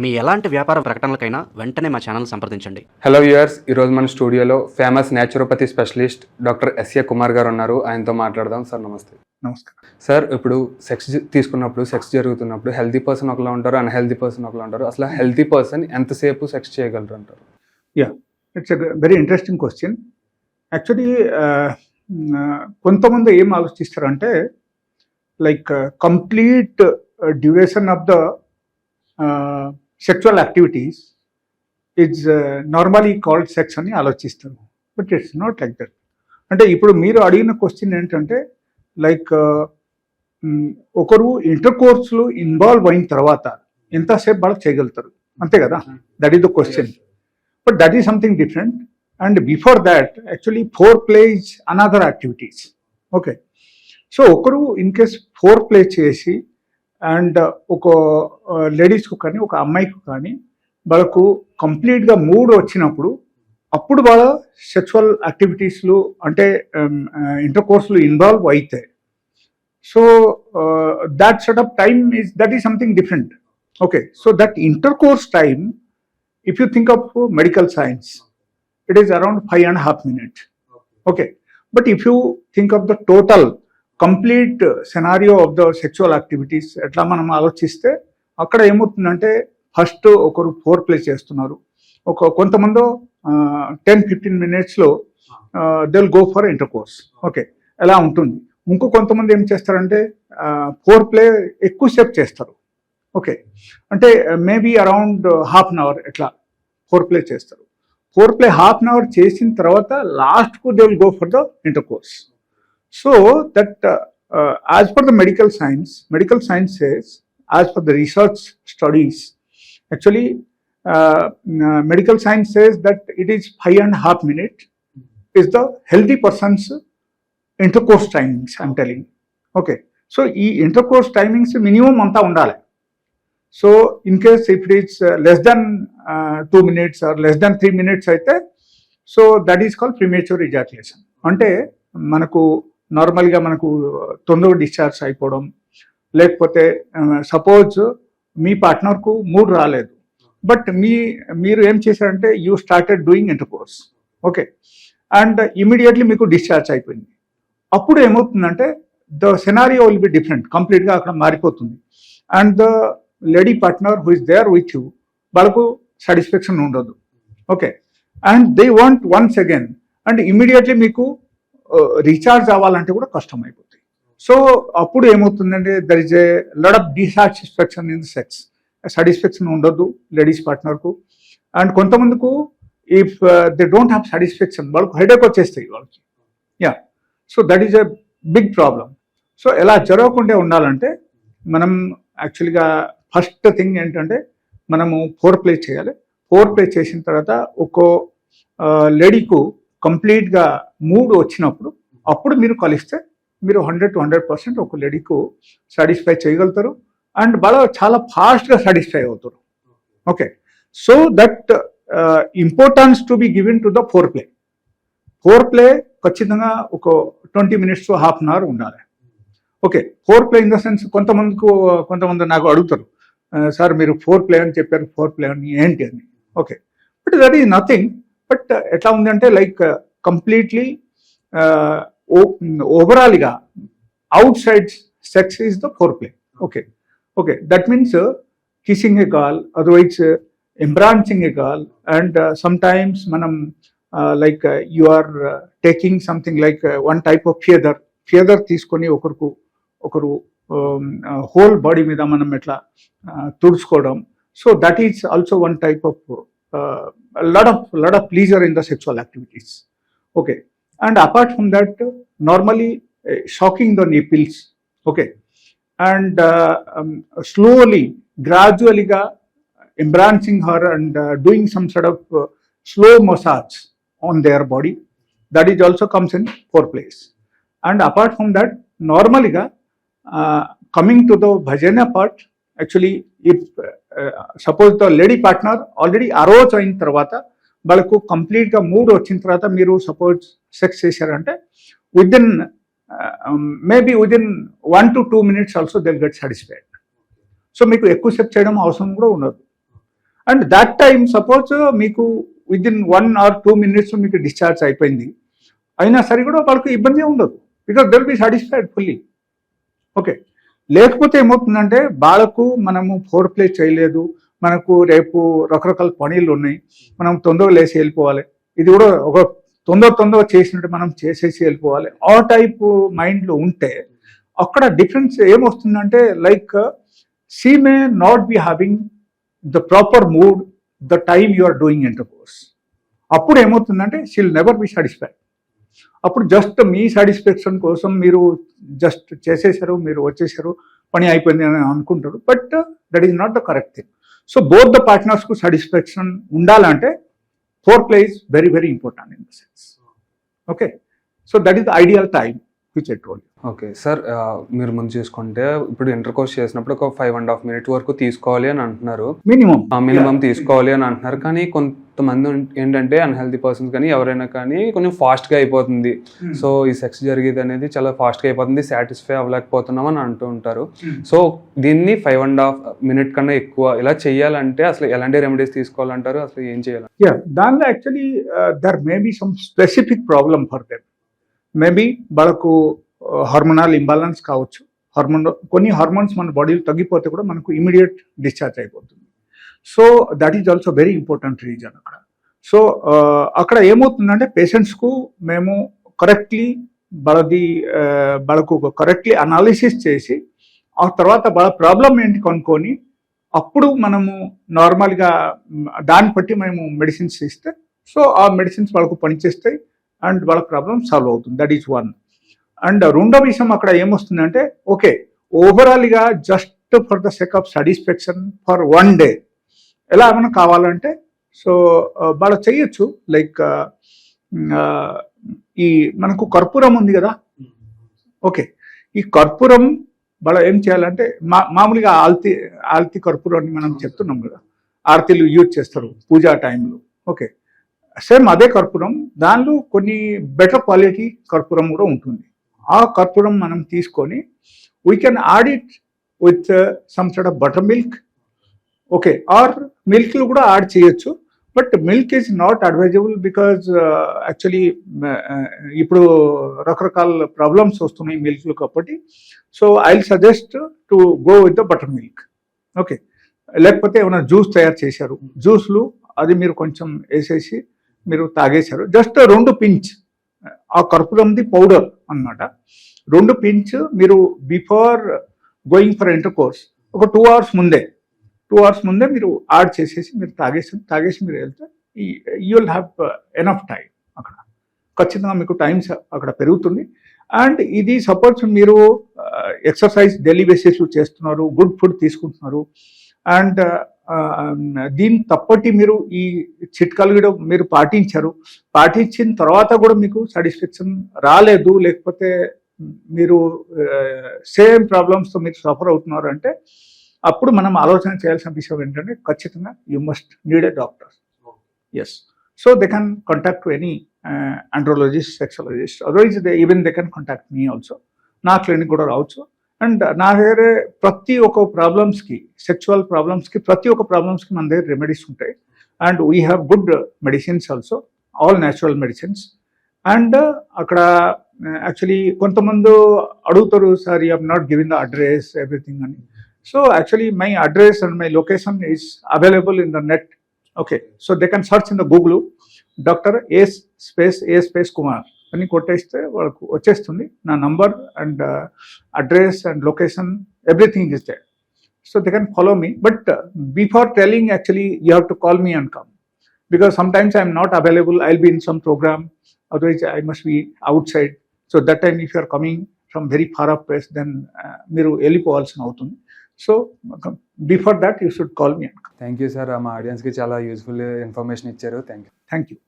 మీ ఎలాంటి వ్యాపార ప్రకటనలకైనా వెంటనే మా ఛానల్ సంప్రదించండి. హలో వ్యూయర్స్, ఈరోజు మన స్టూడియోలో famous naturopathy specialist doctor SA Kumar గారు ఉన్నారు. ఆయనతో మాట్లాడదాం. సార్ నమస్తే. నమస్కారం సార్, ఇప్పుడు సెక్స్ తీసుకున్నప్పుడు, సెక్స్ జరుగుతున్నప్పుడు హెల్తీ పర్సన్ ఒకలా ఉంటారు, అన్హెల్తీ పర్సన్ ఒకలా ఉంటారు. అసలు హెల్తీ పర్సన్ ఎంతసేపు సెక్స్ చేయగలరు అంటారు? It's a very interesting question. Actually కొంతమంది ఏం ఆలోచిస్తారంటే like complete duration of the sexual activities is normally called sex అని ఆలోచిస్తారు. But it's not like that. అంటే ఇప్పుడు మీరు అడిగిన క్వశ్చన్ ఏంటంటే లైక్ ఒకరు ఇంటర్ కోర్స్లో ఇన్వాల్వ్ అయిన తర్వాత ఎంతసేపు వాళ్ళకి చేయగలుగుతారు, అంతే కదా? That is the question. But that is something different. And before that actually four play is another activities. Okay, so ఒకరు ఇన్ కేస్ ఫోర్ ప్లే చేసి అండ్ ఒక లేడీస్కు కానీ ఒక అమ్మాయికి కానీ వాళ్ళకు కంప్లీట్గా మూడ్ వచ్చినప్పుడు అప్పుడు వాళ్ళ సెక్చువల్ యాక్టివిటీస్లు అంటే ఇంటర్ కోర్స్లో ఇన్వాల్వ్ అయితే so that sort of time is something different. Okay, so that intercourse time, if you think of medical science, it is around 5.5 minutes. Okay, but if you think of the total complete scenario of the sexual activities, ఎట్లా మనం ఆలోచిస్తే అక్కడ ఏమవుతుందంటే first ఒకరు four play చేస్తున్నారు, కొంతమంది 10-15 minutesలో they will go for intercourse. Okay, ఎలా ఉంటుంది. ఇంకో కొంతమంది ఏం చేస్తారంటే ఫోర్ ప్లే ఎక్కువసేపు చేస్తారు. ఓకే, అంటే maybe around half an hour ఎట్లా ఫోర్ ప్లే చేస్తారు. Foreplay half an hour చేసిన తర్వాత లాస్ట్కు they will go for the intercourse. So that as per the medical science says, as per the research studies, actually medical science says that it is 5.5 minutes is the healthy person's intercourse timings I'm telling. Okay, so ఈ intercourse timings minimum అంతా ఉండాలి. So in case if it is less than 2 minutes or less than 3 minutes అయితే so that is called premature ejaculation. అంటే మనకు నార్మల్గా మనకు తొందరగా discharge అయిపోవడం, లేకపోతే సపోజ్ మీ పార్ట్నర్కు మూడ్ రాలేదు బట్ మీరు ఏం చేశారంటే you started doing intercourse. Okay, and immediately మీకు డిశ్చార్జ్ అయిపోయింది. అప్పుడు ఏమవుతుందంటే the scenario will be different, కంప్లీట్గా అక్కడ మారిపోతుంది. And the lady partner who is there with you వాళ్ళకు సాటిస్ఫాక్షన్ ఉండదు. Okay, and they want once again, and immediately మీకు రీఛార్జ్ అవ్వాలంటే కూడా కష్టం అయిపోతుంది. సో అప్పుడు ఏమవుతుందంటే there is a lot of dissatisfaction in the sex. Satisfaction ఉండదు లేడీస్ పార్ట్నర్కు. అండ్ కొంతమందికు if they don't have satisfaction వాళ్ళకు హెడేక్ వచ్చేస్తాయి వాళ్ళకి. Yeah, so that is a big problem. So ఎలా జరగకుండా ఉండాలంటే మనం యాక్చువల్గా ఫస్ట్ థింగ్ ఏంటంటే మనము ఫోర్ ప్లే చేయాలి. ఫోర్ ప్లే చేసిన తర్వాత ఒక్కో లేడీకు కంప్లీట్గా మూడ్ వచ్చినప్పుడు అప్పుడు మీరు కలిస్తే మీరు 100% ఒక లేడీకు సాటిస్ఫై చేయగలుగుతారు అండ్ వాళ్ళ చాలా ఫాస్ట్గా సాటిస్ఫై అవుతారు. Okay, so that importance to be given to the foreplay. Foreplay ఖచ్చితంగా ఒక 20 minutes to half an hour ఉండాలి. Okay, foreplay in the sense కొంతమంది నాకు అడుగుతారు, సార్ మీరు ఫోర్ ప్లే అని చెప్పారు, ఫోర్ ప్లే అని ఏంటి అని. Okay, but that is nothing. But ఎట్లా ఉందంటే లైక్ కంప్లీట్లీ ఓవరాల్గా outside sex is the foreplay. Okay, that means kissing a girl, otherwise embracing a girl, and sometimes మనం like you are taking something like one type of feather తీసుకొని ఒకరు whole body మీద మనం ఎట్లా తుడుచుకోవడం. So that is also one type of lot of pleasure in the sexual activities. Okay, and apart from that normally shocking the nipples. Okay, and slowly gradually embracing her and doing some sort of slow massage on their body, that is also comes in four place. And apart from that normally coming to the vagina part, actually if suppose the lady partner already arouse అయిన తర్వాత వాళ్ళకు కంప్లీట్గా mood వచ్చిన తర్వాత మీరు suppose sex చేశారంటే within maybe within 1 to 2 minutes also they will get satisfied. So మీకు ఎక్కువసేపు చేయడం అవసరం కూడా ఉండదు. అండ్ దాట్ టైం సపోజ్ మీకు విదిన్ 1 or 2 minutes మీకు డిశ్చార్జ్ అయిపోయింది, అయినా సరే కూడా వాళ్ళకి ఇబ్బంది ఉండదు, because they'll be satisfied fully. Okay, లేకపోతే ఏమవుతుందంటే వాళ్ళకు మనము ఫోర్ ప్లే చేయలేదు, మనకు రేపు రకరకాల పనులు ఉన్నాయి, మనం తొందరగా లేచి వెళ్ళిపోవాలి, ఇది కూడా ఒక తొందరగా చేసినట్టు మనం చేసేసి వెళ్ళిపోవాలి, ఆ టైప్ మైండ్లో ఉంటే అక్కడ డిఫరెన్స్ ఏమొస్తుందంటే like she may not be having the proper mood the time you are doing intercourse. అప్పుడు ఏమవుతుందంటే షీల్ నెవర్ బి సాటిస్ఫైడ్. అప్పుడు జస్ట్ మీ సాటిస్ఫాక్షన్ కోసం మీరు జస్ట్ చేసేసారు, మీరు వచ్చేసారు, పని అయిపోయింది అని అనుకుంటారు, but that is not the correct thing. So both the పార్ట్నర్స్కు సాటిస్ఫాక్షన్ ఉండాలంటే foreplay is very very important in the sense. Okay, so that is the ideal time which I told. Okay sir, మీరు ముందు చూసుకుంటే ఇప్పుడు inter course చేసినప్పుడు ఒక 5.5 minutes వరకు తీసుకోవాలి అని అంటున్నారు, మినిమం తీసుకోవాలి అని అంటున్నారు. కానీ కొంతమంది ఏంటంటే అన్హెల్తీ పర్సన్స్ కానీ ఎవరైనా కానీ కొంచెం ఫాస్ట్గా అయిపోతుంది, సో ఈ సెక్స్ జరిగేది అనేది చాలా ఫాస్ట్గా అయిపోతుంది, సాటిస్ఫై అవ్వలేకపోతున్నాం అని అంటూ ఉంటారు. సో దీన్ని 5.5 minutes కన్నా ఎక్కువ ఇలా చేయాలంటే అసలు ఎలాంటి రెమెడీస్ తీసుకోవాలంటారు, అసలు ఏం చేయాలి? దానిలో actually there may be some specific problem for them. Maybe వాళ్ళకు హార్మోనల్ ఇంబాలెన్స్ కావచ్చు, కొన్ని హార్మోన్స్ మన బాడీలో తగ్గిపోతే కూడా మనకు ఇమీడియట్ డిశ్చార్జ్ అయిపోతుంది. So that is also very important reason అక్కడ. సో అక్కడ ఏమవుతుందంటే పేషెంట్స్కు మేము కరెక్ట్లీ వాళ్ళకు కరెక్ట్లీ అనాలిసిస్ చేసి ఆ తర్వాత వాళ్ళ ప్రాబ్లం ఏంటి కనుక్కొని అప్పుడు మనము నార్మల్గా దాన్ని బట్టి మేము మెడిసిన్స్ ఇస్తే సో ఆ మెడిసిన్స్ వాళ్ళకు పనిచేస్తాయి అండ్ వాళ్ళ ప్రాబ్లం సాల్వ్ అవుతుంది. That is one. అండ్ రెండో విషయం అక్కడ ఏమొస్తుందంటే ఓకే, ఓవరాల్గా just for the sake of satisfaction for 1 day ఎలా ఏమైనా కావాలంటే సో వాళ్ళు చేయొచ్చు. లైక్ ఈ మనకు కర్పూరం ఉంది కదా, ఓకే, ఈ కర్పూరం వాళ్ళు ఏం చేయాలంటే మామూలుగా ఆల్తి కర్పూరం అని మనం చెప్తున్నాం కదా, ఆరతిలు యూజ్ చేస్తారు పూజా టైంలో. ఓకే, సేమ్ అదే కర్పూరం, దానిలో కొన్ని బెటర్ క్వాలిటీ కర్పూరం కూడా ఉంటుంది. ఆ కర్పూరం మనం తీసుకొని we can add it with some sort of butter milk. Okay, or మిల్క్లు కూడా యాడ్ చేయొచ్చు, but milk is not advisable because actually ఇప్పుడు రకరకాల ప్రాబ్లమ్స్ వస్తున్నాయి మిల్క్లు కాబట్టి. So I will suggest to go with the butter milk. Okay, లేకపోతే ఏమైనా జ్యూస్ తయారు చేశారు, జ్యూస్లు అది మీరు కొంచెం వేసేసి మీరు తాగేశారు, జస్ట్ 2 pinch ఆ కర్పూరంది పౌడర్ అన్నమాట, 2 pinch మీరు before going for inter course ఒక 2 hours ముందే మీరు యాడ్ చేసేసి మీరు తాగేసి మీరు వెళ్తే you will have enough time. అక్కడ ఖచ్చితంగా మీకు టైమ్స్ అక్కడ పెరుగుతుంది. అండ్ ఇది సపోజ్ మీరు ఎక్సర్సైజ్ డైలీ బేసిస్లో చేస్తున్నారు, గుడ్ ఫుడ్ తీసుకుంటున్నారు, అండ్ దీని తప్పటి మీరు ఈ చిట్కాలు కూడా మీరు పాటించిన తర్వాత కూడా మీకు సాటిస్ఫాక్షన్ రాలేదు, లేకపోతే మీరు సేమ్ ప్రాబ్లమ్స్తో మీరు సఫర్ అవుతున్నారు అంటే అప్పుడు మనం ఆలోచన చేయాల్సిన విషయం ఏంటంటే ఖచ్చితంగా you must need a doctor. Yes, so they can contact to any andrologist, sexologist, otherwise they can contact me also. నా క్లినిక్ కూడా రావచ్చు. అండ్ నా దగ్గర ప్రతి ఒక్క ప్రాబ్లమ్స్కి, సెక్చువల్ ప్రాబ్లమ్స్కి, ప్రతి ఒక్క ప్రాబ్లమ్స్కి మన దగ్గర రెమెడీస్ ఉంటాయి. And we have good medicines also, all natural medicines. And అక్కడ యాక్చువల్లీ కొంతమంది అడుగుతారు, sir you have not given the address everything అని. So actually my address and my location is available in the net. Okay, so they can search in the Google doctor A space Kumar అని కొట్టేస్తే వాళ్ళకు వచ్చేస్తుంది నా number and address and location, everything is there. So they can follow me, but before telling actually you have to call me and come, because sometimes I am not available, I will be in some program, otherwise I must be outside. So that time if you are coming from very far up place, then మీరు వెళ్ళిపోవాల్సిన అవుతుంది. So before that you should call me. Thank you sir, మా ఆడియన్స్కి చాలా useful information ఇచ్చారు. Thank you.